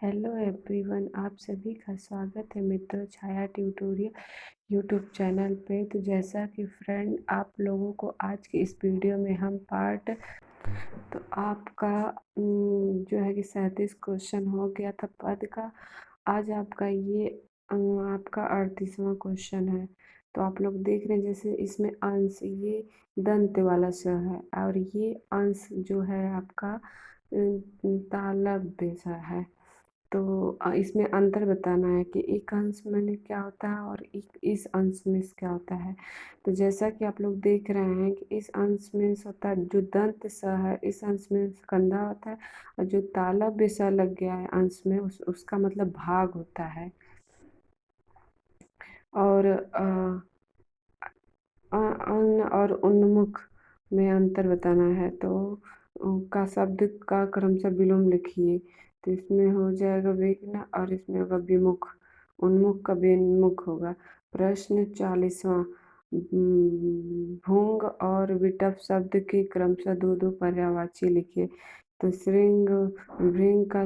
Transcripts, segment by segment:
Hello everyone, आप सभी का स्वागत है मित्रों छाया ट्यूटोरियल यूट्यूब चैनल पे। तो जैसा कि फ्रेंड आप लोगों को आज की इस वीडियो में हम पार्ट तो आपका जो है कि 37 क्वेश्चन हो गया था पद का। आज आपका ये आपका 38वां क्वेश्चन है। तो आप लोग देख रहे हैं जैसे इसमें अंश ये दंत वाला स है और ये अंश जो है आपका तालव्य सा है। तो इसमें अंतर बताना है कि एक अंश में क्या होता है और एक इस अंश में क्या होता है। तो जैसा कि आप लोग देख रहे हैं कि इस अंश में होता है जो दंत स है, इस अंश में कंधा होता है और जो तालव्य स लग गया है अंश में उसका मतलब भाग होता है। और अन्न और उन्मुख में अंतर बताना है तो का शब्द का क्रमशः विलोम लिखिए। तो इसमें हो जाएगा विघ्न और इसमें होगा विमुख। उन्मुख का विमुख होगा। प्रश्न 40वां। भूंग और विटप शब्द के क्रमशः दो दो पर्यायवाची लिखिए। तो श्रृंग भृंग का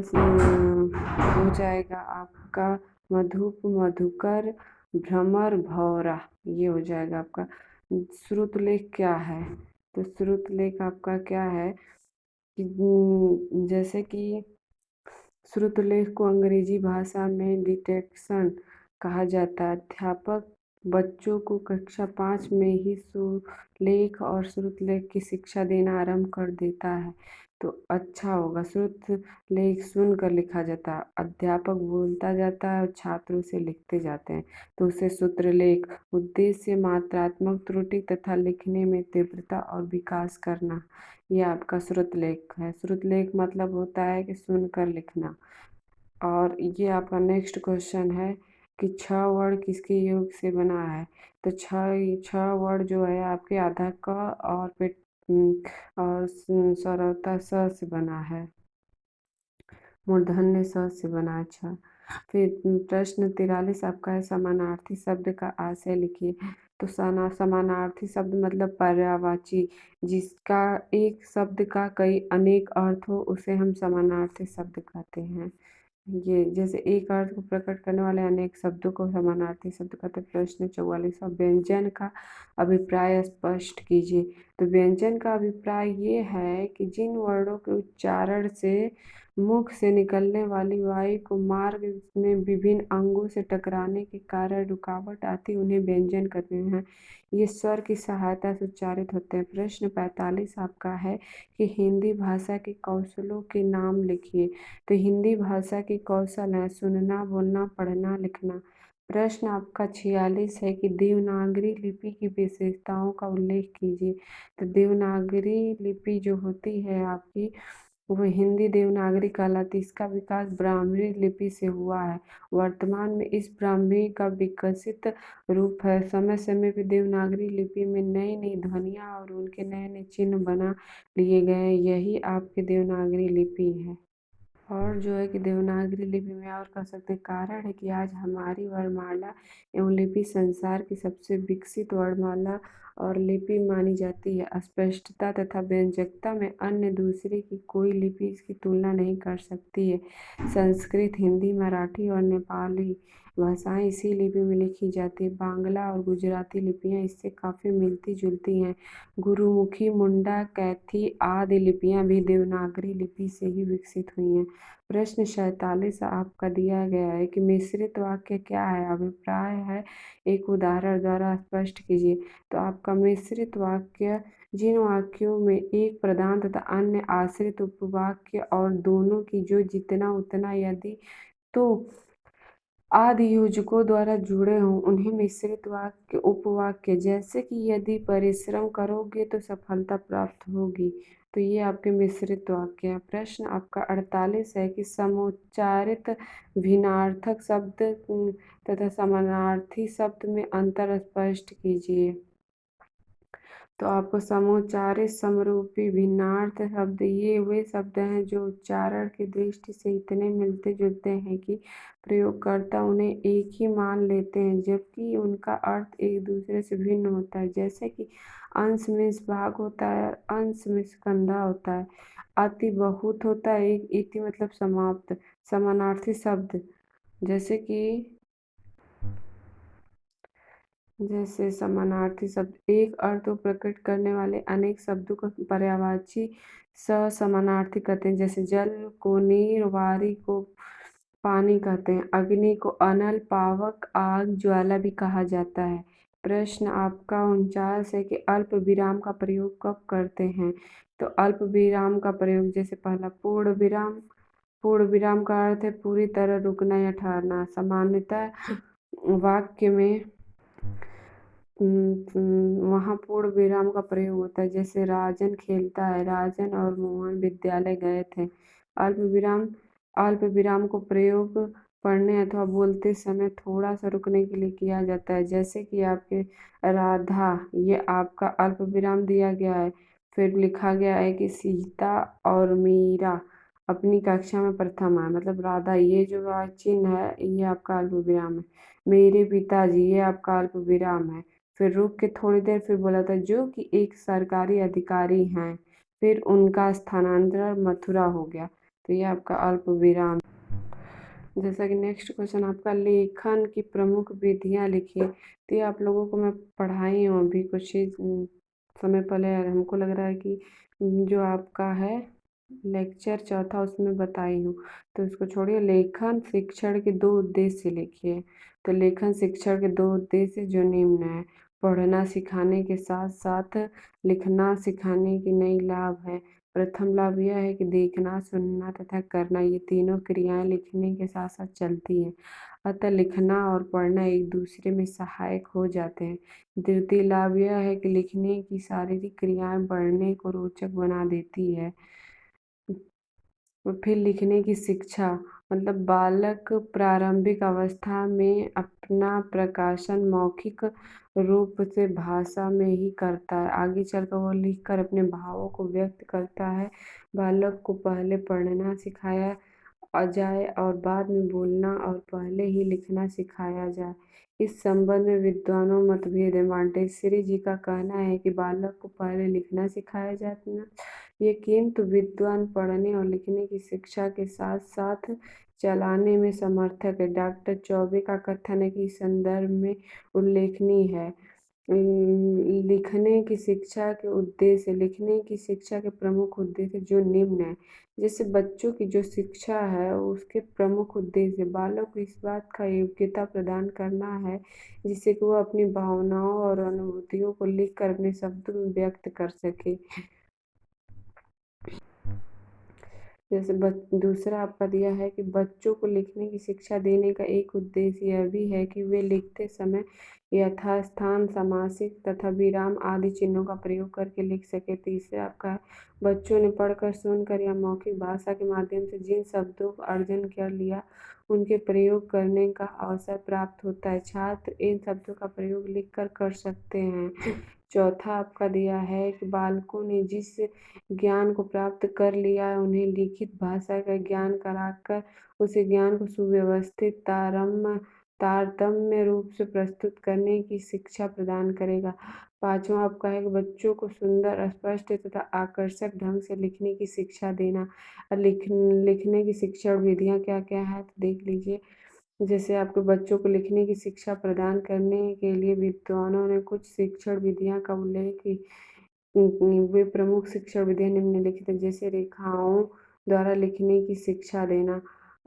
हो जाएगा आपका मधुप, मधुकर, भ्रमर, भौरा। ये हो जाएगा आपका। श्रुतलेख क्या है? तो श्रुतलेख आपका क्या है कि जैसे कि श्रुतलेख को अंग्रेजी भाषा में डिटेक्शन कहा जाता है। अध्यापक बच्चों को कक्षा 5 में ही सुलेख और श्रुतलेख की शिक्षा देना आरंभ कर देता है तो अच्छा होगा। श्रुतलेख सुनकर लिखा जाता है, अध्यापक बोलता जाता है और छात्रों से लिखते जाते हैं तो उसे श्रुतलेख। उद्देश्य मात्रात्मक त्रुटि तथा लिखने में तीव्रता और विकास करना। यह आपका श्रुतलेख है। श्रुतलेख मतलब होता है कि सुनकर लिखना। और ये आपका नेक्स्ट क्वेश्चन है कि छ वर्ण किसके योग से बना है। तो छ वर्ण जो है आपके आधा क और पेट और सरौता स से बना है, मूर्धन्य स से बना है छ। फिर प्रश्न 43 आपका है समानार्थी शब्द का आशय लिखिए। तो समानार्थी शब्द मतलब पर्यायवाची, जिसका एक शब्द का कई अनेक अर्थ हो उसे हम समानार्थी शब्द कहते हैं। ये जैसे एक अर्थ को प्रकट करने वाले अनेक शब्दों को समानार्थी शब्द कहते हैं। प्रश्न 44वां। व्यंजन का अभिप्राय स्पष्ट कीजिए। तो व्यंजन का अभिप्राय ये है कि जिन वर्णों के उच्चारण से मुख से निकलने वाली वायु को मार्ग में विभिन्न अंगों से टकराने के कारण रुकावट आती उन्हें व्यंजन कहते हैं। ये स्वर की सहायता से उच्चारित होते हैं। प्रश्न 45 आपका है कि हिंदी भाषा के कौशलों के नाम लिखिए। तो हिंदी भाषा की कौशल है सुनना, बोलना, पढ़ना, लिखना। प्रश्न आपका 46 है कि देवनागरी लिपि की विशेषताओं का उल्लेख कीजिए। तो देवनागरी लिपि जो होती है आपकी वो हिंदी देवनागरी कहलाती। इसका विकास ब्राह्मी लिपि से हुआ है। वर्तमान में इस ब्राह्मी का विकसित रूप है। समय समय पर देवनागरी लिपि में नई नई ध्वनियाँ और उनके नए नए चिन्ह बना लिए गए हैं। यही आपकी देवनागरी लिपि है। और जो है कि देवनागरी लिपि में और कह सकते हैं कारण है कि आज हमारी वर्णमाला एवं लिपि संसार की सबसे विकसित वर्णमाला और लिपि मानी जाती है। स्पष्टता तथा व्यंजकता में अन्य दूसरे की कोई लिपि इसकी तुलना नहीं कर सकती है। संस्कृत, हिंदी, मराठी और नेपाली भाषाएं इसी लिपि में लिखी जाती है। बांग्ला और गुजराती लिपियां इससे काफ़ी मिलती जुलती हैं। गुरुमुखी, मुंडा, कैथी आदि लिपियां भी देवनागरी लिपि से ही विकसित हुई हैं। प्रश्न 47 आपका दिया गया है कि मिश्रित वाक्य क्या है। अभिप्राय है एक उदाहरण द्वारा स्पष्ट कीजिए। तो आपका मिश्रित वाक्य जिन वाक्यों में एक प्रधान तथा अन्य आश्रित उपवाक्य और दोनों की जो जितना उतना यदि तो आदि योजकों द्वारा जुड़े हों उन्हें मिश्रित वाक्य उपवाक्य। जैसे कि यदि परिश्रम करोगे तो सफलता प्राप्त होगी। तो ये आपके मिश्रित वाक्य हैं। प्रश्न आपका 48 है कि समुच्चारित भिन्नार्थक शब्द तथा समानार्थी शब्द में अंतर स्पष्ट कीजिए। तो आपको समुच्चारित, समरूपी, भिन्नार्थ शब्द ये वे शब्द हैं जो उच्चारण की दृष्टि से इतने मिलते जुलते हैं कि प्रयोगकर्ता उन्हें एक ही मान लेते हैं जबकि उनका अर्थ एक दूसरे से भिन्न होता है। जैसे कि अंश में भाग होता है और अंश में कंधा होता है। अति बहुत होता है, एक इति मतलब समाप्त। समानार्थी शब्द जैसे कि जैसे समानार्थी शब्द एक अर्थ को प्रकट करने वाले अनेक शब्दों को पर्यायवाची समानार्थी कहते हैं। जैसे जल को नीर, वारी को पानी कहते हैं, अग्नि को अनल, पावक, आग, ज्वाला भी कहा जाता है। प्रश्न आपका 49 है कि अल्प विराम का प्रयोग कब करते हैं? तो अल्प विराम का प्रयोग जैसे पहला पूर्ण विराम। पूर्ण विराम का अर्थ है पूरी तरह रुकना या ठहरना। सामान्यतः वाक्य में वहाँ पूर्ण विराम का प्रयोग होता है। जैसे राजन खेलता है, राजन और मोहन विद्यालय गए थे। अल्प विराम को प्रयोग पढ़ने अथवा बोलते समय थोड़ा सा रुकने के लिए किया जाता है। जैसे कि आपके राधा, ये आपका अल्प विराम दिया गया है। फिर लिखा गया है कि सीता और मीरा अपनी कक्षा में प्रथम आए, मतलब राधा, ये जो चिन्ह है ये आपका अल्प विराम है। मेरे पिताजी, ये आपका अल्प विराम है। फिर रुक के थोड़ी देर फिर बोला था जो कि एक सरकारी अधिकारी हैं। फिर उनका स्थानांतरण मथुरा हो गया। तो ये आपका अल्प विराम। जैसा कि नेक्स्ट क्वेश्चन आपका लेखन की प्रमुख विधियां लिखिए। तो ये आप लोगों को मैं पढ़ाई हूँ अभी कुछ ही समय पहले। हमको लग रहा है कि जो आपका है लेक्चर चौथा उसमें बताई हूँ, तो इसको छोड़िए। लेखन शिक्षण के दो उद्देश्य लिखिए। तो लेखन शिक्षण के दो उद्देश्य जो निम्न है। पढ़ना सिखाने के साथ साथ लिखना सिखाने की नई लाभ है। प्रथम लाभ यह है कि देखना, सुनना तथा करना, ये तीनों क्रियाएं लिखने के साथ साथ चलती हैं, अतः लिखना और पढ़ना एक दूसरे में सहायक हो जाते हैं। द्वितीय लाभ यह है कि लिखने की शारीरिक क्रियाएं पढ़ने को रोचक बना देती है। और फिर लिखने की शिक्षा, मतलब बालक प्रारंभिक अवस्था में अपना प्रकाशन मौखिक रूप से भाषा में ही करता है। आगे चलकर वो लिखकर अपने भावों को व्यक्त करता है। बालक को पहले पढ़ना सिखाया जाए और बाद में बोलना और पहले ही लिखना सिखाया जाए। इस संबंध में विद्वानों मतभेद है। मांटेसरी जी का कहना है कि बालक को पहले लिखना सिखाया जाना, ये किंतु विद्वान पढ़ने और लिखने की शिक्षा के साथ साथ चलाने में समर्थक है। डॉक्टर चौबे का कथन है कि इस संदर्भ में उल्लेखनीय है। लिखने की शिक्षा के उद्देश्य, लिखने की शिक्षा के प्रमुख उद्देश्य जो निम्न है। जैसे बच्चों की जो शिक्षा है उसके प्रमुख उद्देश्य बालक को इस बात का योग्यता प्रदान करना है जिससे कि वह अपनी भावनाओं और अनुभूतियों को लिखकर अपने शब्दों में व्यक्त कर सके। जैसे दूसरा आपका दिया है कि बच्चों को लिखने की शिक्षा देने का एक उद्देश्य यह भी है कि वे लिखते समय यथास्थान, समासिक तथा विराम आदि चिन्हों का प्रयोग करके लिख सके। तीसरा आपका है बच्चों ने पढ़कर, सुनकर या मौखिक भाषा के माध्यम से जिन शब्दों को अर्जन कर लिया उनके प्रयोग करने का अवसर प्राप्त होता है। छात्र इन शब्दों का प्रयोग लिखकर कर सकते हैं। चौथा आपका दिया है कि बालकों ने जिस ज्ञान को प्राप्त कर लिया है उन्हें लिखित भाषा का ज्ञान कराकर उस ज्ञान को सुव्यवस्थित तारतम्य रूप से प्रस्तुत करने की शिक्षा प्रदान करेगा। पांचवा आपका है कि बच्चों को सुंदर, स्पष्ट तथा आकर्षक ढंग से लिखने की शिक्षा देना। लिखने की शिक्षण विधियां क्या क्या है तो देख लीजिए। जैसे आपके बच्चों को लिखने की शिक्षा प्रदान करने के लिए विद्वानों ने कुछ शिक्षण विधियां का उल्लेख की। वे प्रमुख शिक्षण विधियां निम्नलिखित है। जैसे रेखाओं द्वारा लिखने की शिक्षा देना।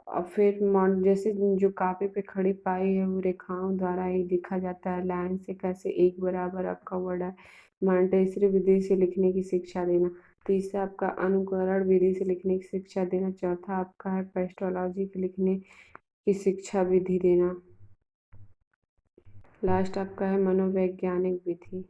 और फिर जैसे जो कापी पे खड़ी पाई है वो रेखाओं द्वारा ही लिखा जाता है। लाइन से कैसे एक बराबर आपका वर्ड है। मॉन्टेसरी विधि से लिखने की शिक्षा देना। तीसरा आपका अनुकरण विधि से लिखने की शिक्षा देना। चौथा आपका है पेस्टोलॉजी के लिखने की शिक्षा विधि देना। लास्ट आपका है मनोवैज्ञानिक विधि।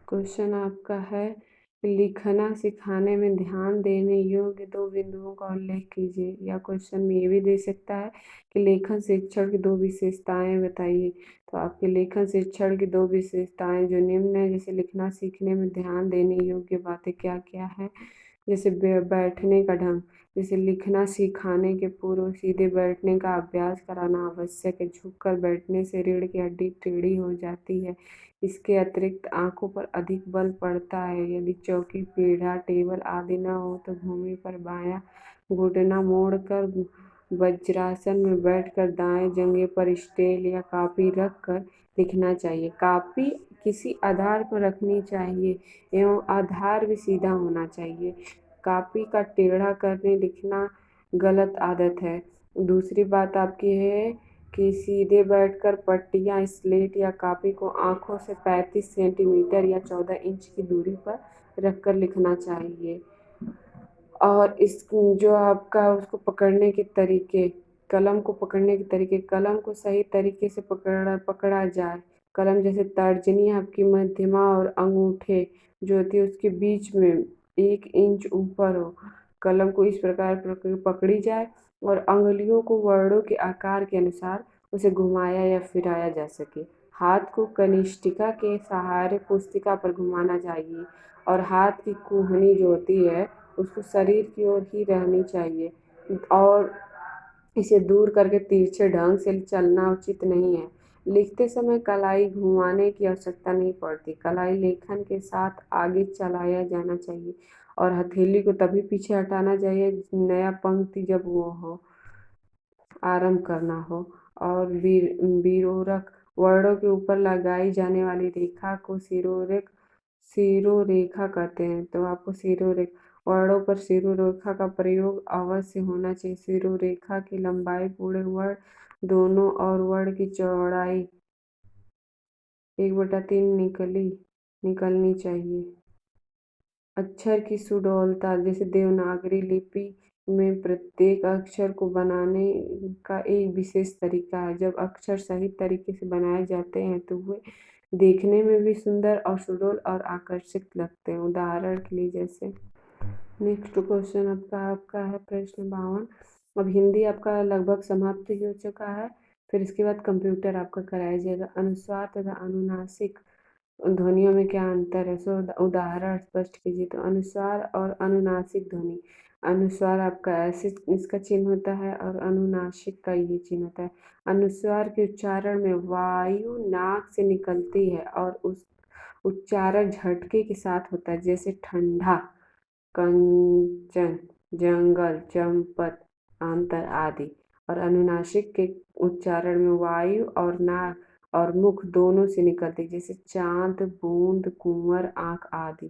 क्वेश्चन आपका है लिखना सिखाने में ध्यान देने योग्य दो बिंदुओं का उल्लेख कीजिए। या क्वेश्चन में ये भी दे सकता है कि लेखन शिक्षण की दो विशेषताएं बताइए। तो आपके लेखन शिक्षण की दो विशेषताएं जो निम्न है, जैसे लिखना सीखने में ध्यान देने योग्य बातें क्या क्या है। जैसे बैठने का ढंग, जैसे लिखना सिखाने के पूर्व सीधे बैठने का अभ्यास कराना आवश्यक है। झुककर बैठने से रीढ़ की हड्डी टेढ़ी हो जाती है। इसके अतिरिक्त आंखों पर अधिक बल पड़ता है। यदि चौकी, पीढ़ा, टेबल आदि न हो तो भूमि पर बायां घुटना मोड़कर वज्रासन में बैठकर दाएं जंघे पर स्केल या कॉपी रखकर लिखना चाहिए। कॉपी किसी आधार पर रखनी चाहिए एवं आधार भी सीधा होना चाहिए। कॉपी का टेढ़ा करके लिखना गलत आदत है। दूसरी बात आपकी है कि सीधे बैठकर पट्टियाँ स्लेट या कॉपी को आँखों से 35 सेंटीमीटर या 14 इंच की दूरी पर रखकर लिखना चाहिए। और इस जो आपका उसको पकड़ने के तरीके, कलम को पकड़ने के तरीके, कलम को सही तरीके से पकड़ा जाए। कलम जैसे तर्जनी आपकी मध्यमा और अंगूठे जो होती है उसके बीच में 1 इंच ऊपर हो। कलम को इस प्रकार पकड़ी जाए और अंगुलियों को वर्णों के आकार के अनुसार उसे घुमाया या फिराया जा सके। हाथ को कनिष्ठिका के सहारे पुस्तिका पर घुमाना चाहिए और हाथ की कूहनी जो होती है उसको शरीर की ओर ही रहनी चाहिए और इसे दूर करके तिरछे ढंग से चलना उचित नहीं है। लिखते समय कलाई घुमाने की आवश्यकता नहीं पड़ती। कलाई लेखन के साथ आगे चलाया जाना चाहिए और हथेली को तभी पीछे हटाना चाहिए नया पंक्ति जब वो हो, आरंभ करना हो। और विरोरक वर्णों के ऊपर लगाई जाने वाली रेखा को सिरोरेखा कहते हैं। तो आपको वर्णों पर सिरोरेखा का प्रयोग अवश्य होना चाहिए। सिरोरेखा की लंबाई पूरे वर्ण दोनों और वर्ण की चौड़ाई 1/3 निकलनी चाहिए। अक्षर की सुडौलता, जैसे देवनागरी लिपि में प्रत्येक अक्षर को बनाने का एक विशेष तरीका है। जब अक्षर सही तरीके से बनाए जाते हैं तो वे देखने में भी सुंदर और सुडौल और आकर्षक लगते हैं। उदाहरण के लिए जैसे नेक्स्ट क्वेश्चन आपका है प्रश्न 52। अब हिंदी आपका लगभग समाप्त हो चुका है। फिर इसके बाद कंप्यूटर आपका कराया जाएगा। अनुस्वार तथा अनुनासिक ध्वनियों में क्या अंतर है? सो उदाहरण स्पष्ट कीजिए। तो अनुस्वार और अनुनासिक ध्वनि, अनुस्वार आपका ऐसे इसका चिन्ह होता है और अनुनासिक का ये चिन्ह होता है। अनुस्वार के उच्चारण में वायु नाक से निकलती है और उस उच्चारण झटके के साथ होता है, जैसे ठंडा, कंचन, जंगल, चंपत, अंतर आदि। और अनुनासिक के उच्चारण में वायु और नाक और मुख दोनों से निकलती, जैसे चांद, बूंद, कुंवर, आंख आदि।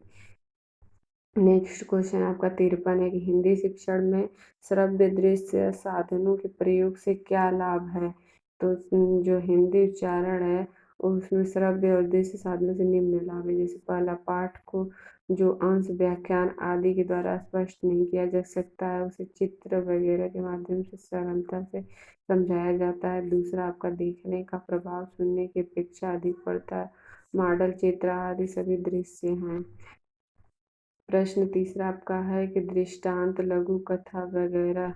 नेक्स्ट क्वेश्चन आपका 53 है कि हिंदी शिक्षण में श्रव्य दृश्य साधनों के प्रयोग से क्या लाभ है? तो जो हिंदी उच्चारण है उसमें श्रव्य और दृश्य साधनों से निम्न लाभ है। जैसे पहला, पाठ को जो अंश व्याख्यान आदि के द्वारा स्पष्ट नहीं किया जा सकता है उसे चित्र वगैरह के माध्यम से सरलता से समझाया जाता है। दूसरा, आपका देखने का प्रभाव सुनने की अपेक्षा अधिक पड़ता है। मॉडल, चित्र आदि सभी दृश्य हैं। प्रश्न तीसरा आपका है कि दृष्टांत, लघु कथा वगैरह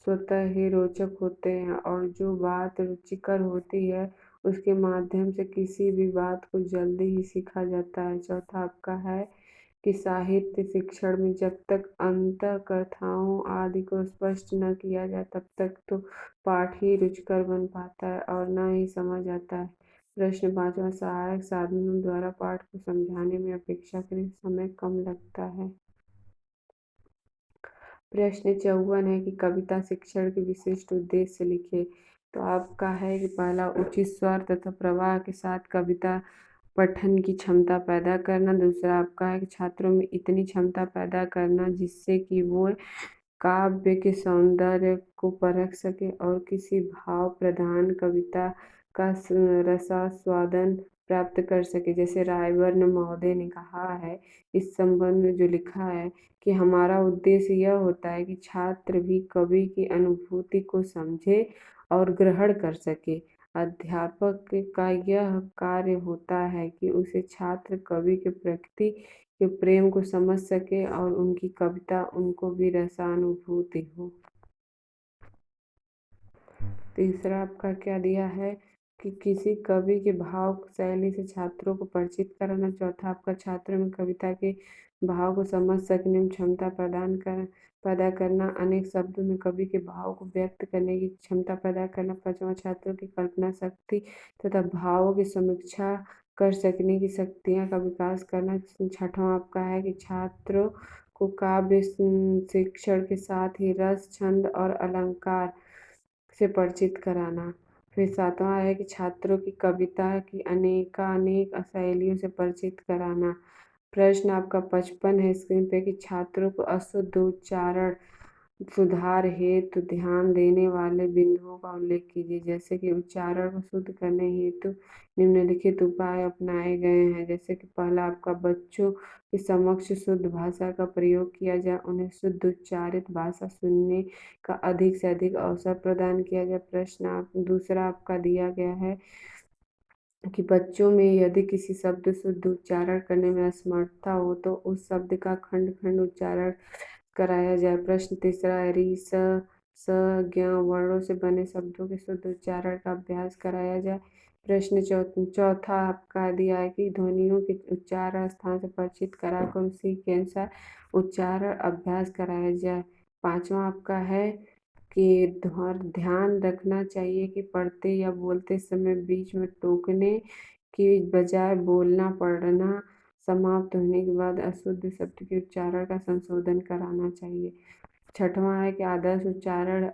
स्वतः ही रोचक होते हैं और जो बात रुचिकर होती है उसके माध्यम से किसी भी बात को जल्दी ही सीखा जाता है। चौथा आपका है कि साहित्य शिक्षण में जब तक अंतःकथाओं आदि को स्पष्ट न किया जाए तब तक तो पाठ ही रुचिकर बन पाता है और न ही समझ आता है। प्रश्न 5वां, सहायक साधनों द्वारा पाठ को समझाने में अपेक्षाकृत समय कम लगता है। प्रश्न 54 है कि कविता शिक्षण के विशिष्ट उद्देश्य लिखे। तो आपका है कि पहला, उचित स्वर तथा प्रवाह के साथ कविता पठन की क्षमता पैदा करना। दूसरा आपका है कि छात्रों में इतनी क्षमता पैदा करना जिससे कि वो काव्य के सौंदर्य को परख सके और किसी भाव प्रधान कविता का रसास्वादन प्राप्त कर सके। जैसे रायवर्न महोदय ने कहा है इस संबंध में जो लिखा है कि हमारा उद्देश्य यह होता है कि छात्र भी कवि की अनुभूति को समझे और ग्रहण कर सके। अध्यापक का यह कार्य होता है कि उसे छात्र कवि के प्रकृति के प्रेम को समझ सके और उनकी कविता उनको भी रसानुभूति हो। तीसरा आपका क्या दिया है कि किसी कवि के भाव शैली से छात्रों को परिचित कराना। चौथा आपका छात्रों में कविता के भाव को समझ सकने में क्षमता पैदा करना। अनेक शब्दों में कवि के भाव को व्यक्त करने की क्षमता पैदा करना। पांचवा छात्रों की कल्पना शक्ति तथा भावों की समीक्षा कर सकने की शक्तियाँ का विकास करना। छठवां आपका है कि छात्रों को काव्य शिक्षण के साथ ही रस, छंद और अलंकार से परिचित कराना। फिर सातवां है कि छात्रों की कविता की अनेकानेक शैलियों से परिचित कराना। प्रश्न आपका 55 है स्क्रीन पे कि छात्रों को अशुद्ध उच्चारण सुधार हेतु ध्यान देने वाले बिंदुओं का उल्लेख कीजिए। जैसे कि उच्चारण को शुद्ध करने हेतु निम्नलिखित उपाय अपनाए गए हैं। जैसे कि पहला आपका बच्चों के समक्ष शुद्ध भाषा का प्रयोग किया जाए, उन्हें शुद्ध उच्चारित भाषा सुनने का अधिक से अधिक अवसर प्रदान किया जाए। प्रश्न दूसरा आपका दिया गया है कि बच्चों में यदि किसी शब्द शुद्ध उच्चारण करने में असमर्थता हो तो उस शब्द का खंड खंड उच्चारण कराया जाए। प्रश्न तीसरा है री स ज्ञ वर्णों से बने शब्दों के शुद्ध उच्चारण का अभ्यास कराया जाए। प्रश्न चौथा आपका दिया है कि ध्वनियों के उच्चारण स्थान से परिचित कराकर उसी के अनुसार उच्चारण अभ्यास कराया जाए। पांचवा आपका है कि ध्यान रखना चाहिए कि पढ़ते या बोलते समय बीच में टोकने की बजाय बोलना पढ़ना समाप्त होने के बाद अशुद्ध शब्द के उच्चारण का संशोधन कराना चाहिए। छठवां है कि आदर्श उच्चारण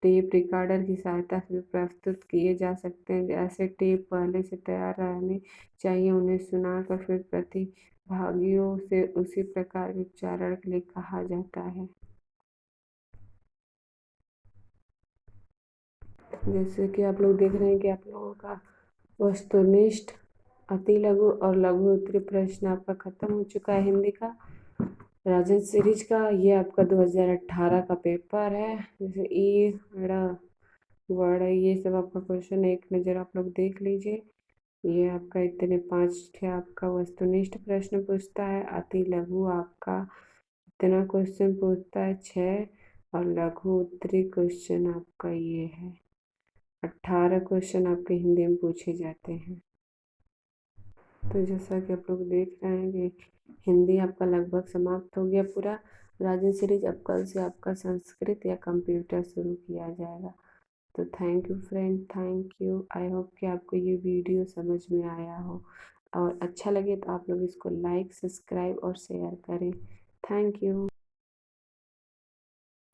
टेप रिकॉर्डर की सहायता से प्रस्तुत किए जा सकते हैं। ऐसे टेप पहले से तैयार रहने चाहिए, उन्हें सुनाकर फिर प्रतिभागियों से उसी प्रकार के उच्चारण के लिए कहा जाता है। जैसे कि आप लोग देख रहे हैं कि आप लोगों का वस्तुनिष्ठ, अति लघु और लघु उत्तरीय प्रश्न आपका खत्म हो चुका है हिंदी का राजन सीरीज का। ये आपका 2018 का पेपर है। जैसे ई ड़ वर्ड ये सब आपका क्वेश्चन एक नज़र आप लोग देख लीजिए। ये आपका इतने 5 आपका वस्तुनिष्ठ प्रश्न पूछता है। अति लघु आपका इतना क्वेश्चन पूछता है 6 और लघु उत्तरीय क्वेश्चन आपका ये है 18 क्वेश्चन आपके हिंदी में पूछे जाते हैं। तो जैसा कि आप लोग देख रहे हैं कि हिंदी आपका लगभग समाप्त हो गया पूरा। राजन सीरीज अब कल से आपका संस्कृत या कंप्यूटर शुरू किया जाएगा। तो thank you friend, thank you. I hope कि आपको ये वीडियो समझ में आया हो और अच्छा लगे तो आप लोग इसको लाइक, सब्सक्राइब और शेयर करें। Thank you.